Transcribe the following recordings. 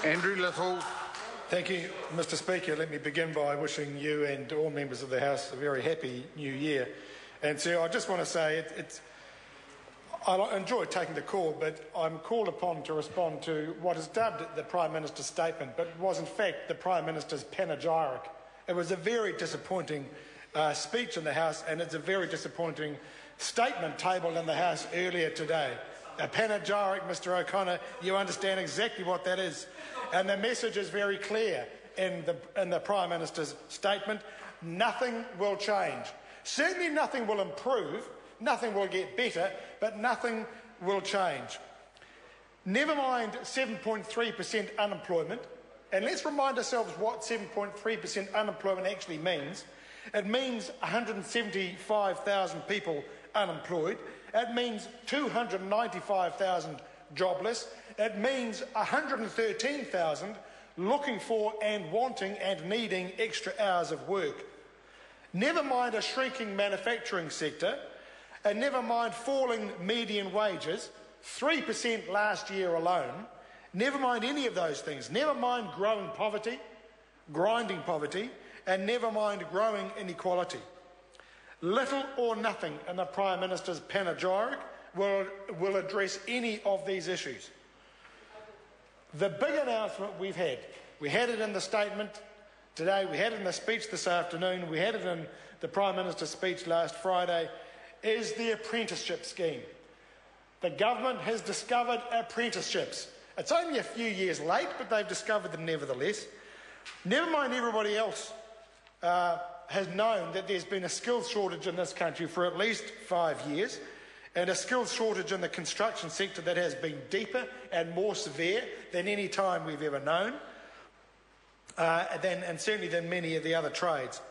Andrew Little. Thank you, Mr Speaker. Let me begin by wishing you and all members of the House a very happy new year. And so I just want to say I enjoy taking the call, but I'm called upon to respond to what is dubbed the Prime Minister's statement, but was in fact the Prime Minister's panegyric. It was a very disappointing speech in the House, and it's a very disappointing statement tabled in the House earlier today. A panegyric, Mr O'Connor, you understand exactly what that is. And the message is very clear in the Prime Minister's statement. Nothing will change. Certainly nothing will improve, nothing will get better, but nothing will change. Never mind 7.3% unemployment, and let's remind ourselves what 7.3% unemployment actually means. It means 175,000 people unemployed. It means 295,000 jobless. It means 113,000 looking for and wanting and needing extra hours of work. Never mind a shrinking manufacturing sector, and never mind falling median wages, 3% last year alone. Never mind any of those things. Never mind growing poverty, grinding poverty, and never mind growing inequality. Little or nothing in the Prime Minister's panegyric will address any of these issues. The big announcement we had it in the statement today, we had it in the speech this afternoon, we had it in the Prime Minister's speech last Friday, is the apprenticeship scheme. The government has discovered apprenticeships. It's only a few years late, but they've discovered them nevertheless. Never mind everybody else has known that there's been a skills shortage in this country for at least 5 years, and a skills shortage in the construction sector that has been deeper and more severe than any time we've ever known, and certainly than many of the other trades.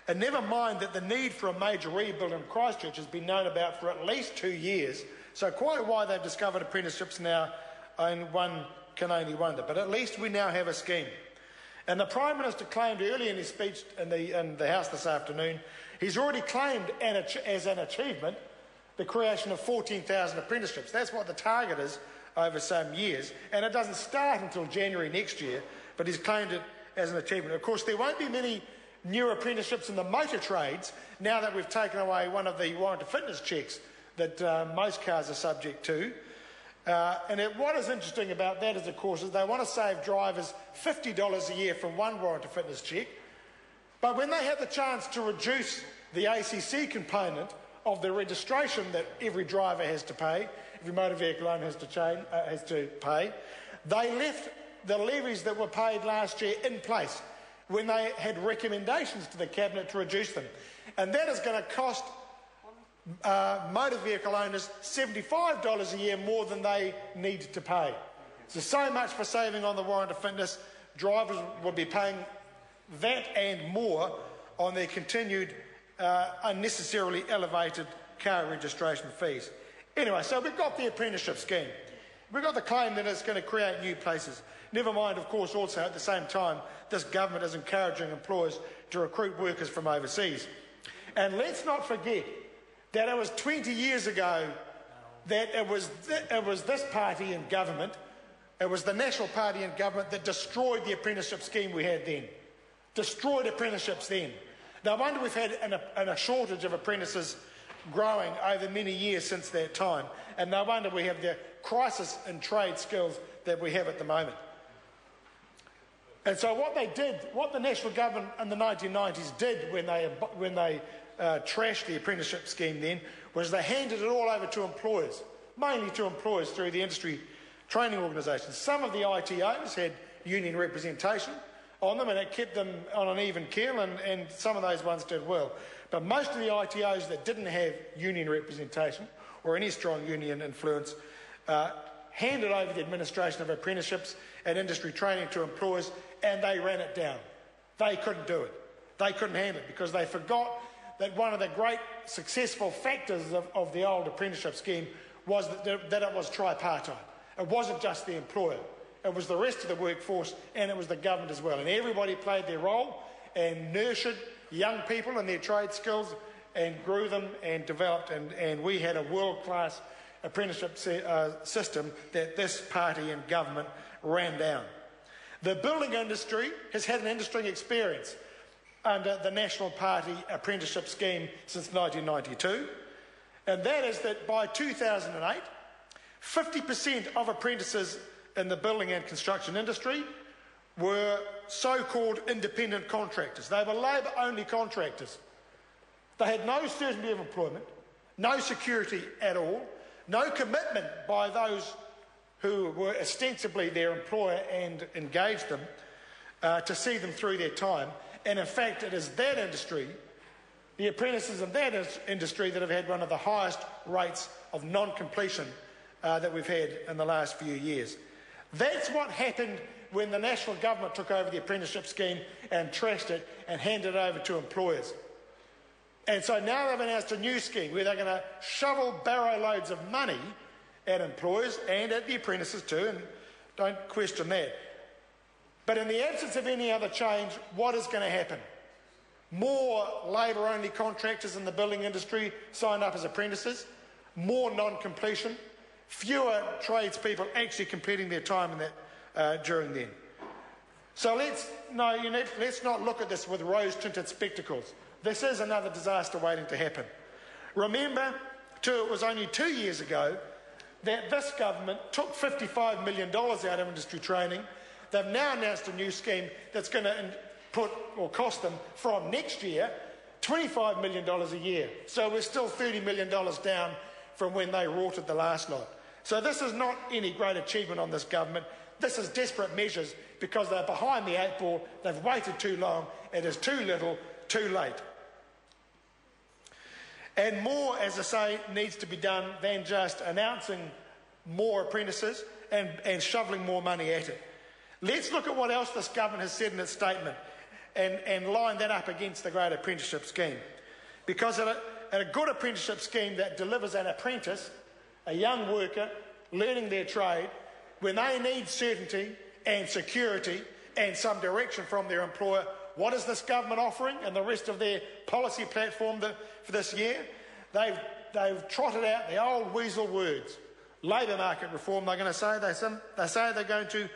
And never mind that the need for a major rebuild in Christchurch has been known about for at least 2 years, so quite why they've discovered apprenticeships now, and one can only wonder. But at least we now have a scheme. And the Prime Minister claimed earlier in his speech in the House this afternoon, he's already claimed as an achievement the creation of 14,000 apprenticeships. That's what the target is over some years, and it doesn't start until January next year, but he's claimed it as an achievement. Of course, there won't be many new apprenticeships in the motor trades now that we've taken away one of the warrant of fitness checks that most cars are subject to. What is interesting about that is, of course, is they want to save drivers $50 a year from one warrant of fitness check, but when they have the chance to reduce the ACC component of the registration that every driver has to pay, every motor vehicle owner has to pay, they left the levies that were paid last year in place when they had recommendations to the Cabinet to reduce them. And that is going to cost motor vehicle owners $75 a year more than they need to pay. So much for saving on the warrant of fitness. Drivers will be paying that and more on their continued unnecessarily elevated car registration fees. Anyway, so we've got the apprenticeship scheme. We've got the claim that it's going to create new places. Never mind, of course, also at the same time, this government is encouraging employers to recruit workers from overseas. And let's not forget that it was 20 years ago that it was this party in government, it was the National Party in government that destroyed the apprenticeship scheme we had then. Destroyed apprenticeships then. No wonder we've had a shortage of apprentices growing over many years since that time, and no wonder we have the crisis in trade skills that we have at the moment. And so what the national government in the 1990s did when they trashed the apprenticeship scheme then, was they handed it all over to employers, mainly to employers through the industry training organisations. Some of the ITOs had union representation on them, and it kept them on an even keel, and some of those ones did well. But most of the ITOs that didn't have union representation or any strong union influence handed over the administration of apprenticeships and industry training to employers, and they ran it down. They couldn't do it. They couldn't handle it because they forgot that one of the great successful factors of the old apprenticeship scheme was that it was tripartite. It wasn't just the employer. It was the rest of the workforce, and it was the government as well. And everybody played their role and nurtured young people and their trade skills and grew them and developed. And we had a world-class apprenticeship system that this party in government ran down. The building industry has had an interesting experience under the National Party apprenticeship scheme since 1992, and that is that by 2008, 50% of apprentices in the building and construction industry were so-called independent contractors. They were labour-only contractors. They had no certainty of employment, no security at all, no commitment by those who were ostensibly their employer and engaged them to see them through their time. And in fact, it is that industry, the apprentices in that industry, that have had one of the highest rates of non-completion that we've had in the last few years. That's what happened when the national government took over the apprenticeship scheme and trashed it and handed it over to employers. And so now they've announced a new scheme where they're going to shovel barrow loads of money at employers and at the apprentices too, and don't question that. But in the absence of any other change, what is going to happen? More labour-only contractors in the building industry signed up as apprentices, more non-completion, fewer tradespeople actually completing their time in that, during then. So let's not look at this with rose-tinted spectacles. This is another disaster waiting to happen. Remember, it was only 2 years ago that this government took $55 million out of industry training. They've now announced a new scheme that's going to cost them from next year $25 million a year. So we're still $30 million down from when they rorted the last lot. So this is not any great achievement on this government. This is desperate measures because they're behind the 8 ball. They've waited too long. It is too little, too late. And more, as I say, needs to be done than just announcing more apprentices and shoveling more money at it. Let's look at what else this government has said in its statement and line that up against the great apprenticeship scheme. Because at a good apprenticeship scheme that delivers an apprentice, a young worker, learning their trade, when they need certainty and security and some direction from their employer, what is this government offering and the rest of their policy platform for this year? They've trotted out the old weasel words. Labour market reform, they're going to say. They say they're going to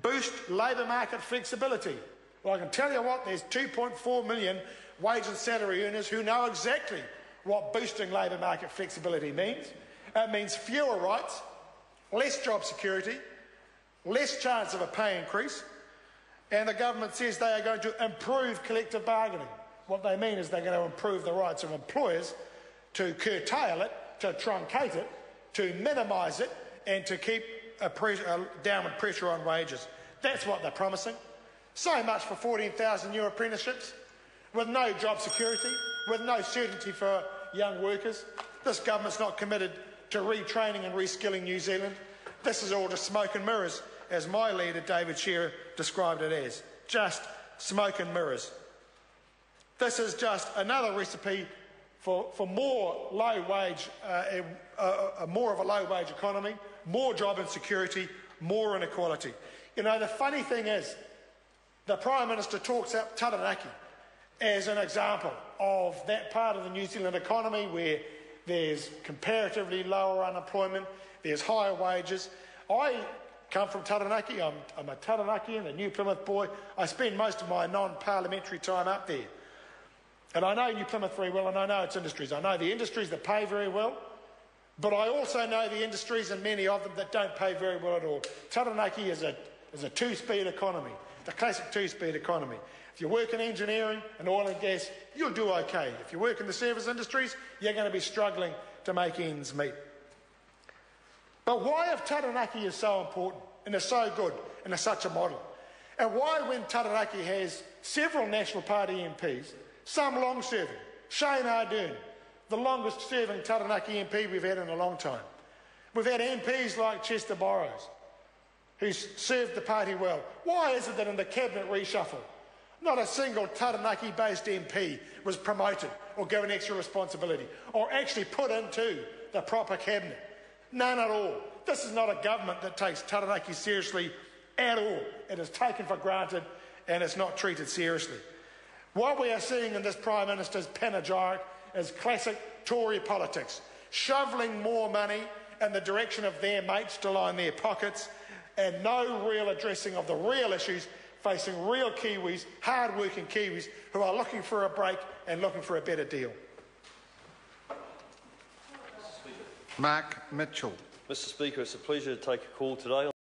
boost labour market flexibility. Well, I can tell you what, there's 2.4 million wage and salary earners who know exactly what boosting labour market flexibility means. It means fewer rights, less job security, less chance of a pay increase, and the government says they are going to improve collective bargaining. What they mean is they're going to improve the rights of employers to curtail it, to truncate it, to minimise it, and to keep a downward pressure on wages. That's what they're promising. So much for 14,000 new apprenticeships, with no job security, with no certainty for young workers. This government's not committed to retraining and reskilling New Zealand. This is all just smoke and mirrors, as my leader, David Shearer, described it as. Just smoke and mirrors. This is just another recipe for more low-wage, more of a low-wage economy, more job insecurity, more inequality. You know, the funny thing is, the Prime Minister talks up Taranaki as an example of that part of the New Zealand economy where there's comparatively lower unemployment, there's higher wages. I come from Taranaki. I'm a Taranakian, a New Plymouth boy. I spend most of my non-parliamentary time up there. And I know New Plymouth very well, and I know its industries. I know the industries that pay very well, but I also know the industries, and many of them, that don't pay very well at all. Taranaki is a two-speed economy, the classic two-speed economy. If you work in engineering and oil and gas, you'll do okay. If you work in the service industries, you're going to be struggling to make ends meet. But why, if Taranaki is so important and is so good and is such a model, and why, when Taranaki has several National Party MPs, some long-serving, Shane Ardern, the longest-serving Taranaki MP we've had in a long time. We've had MPs like Chester Borrows, who's served the party well. Why is it that in the cabinet reshuffle, not a single Taranaki-based MP was promoted or given extra responsibility or actually put into the proper cabinet? None at all. This is not a government that takes Taranaki seriously at all. It is taken for granted and it's not treated seriously. What we are seeing in this Prime Minister's panegyric is classic Tory politics, shoveling more money in the direction of their mates to line their pockets, and no real addressing of the real issues facing real Kiwis, hard-working Kiwis, who are looking for a break and looking for a better deal. Mark Mitchell. Mr Speaker, it's a pleasure to take a call today.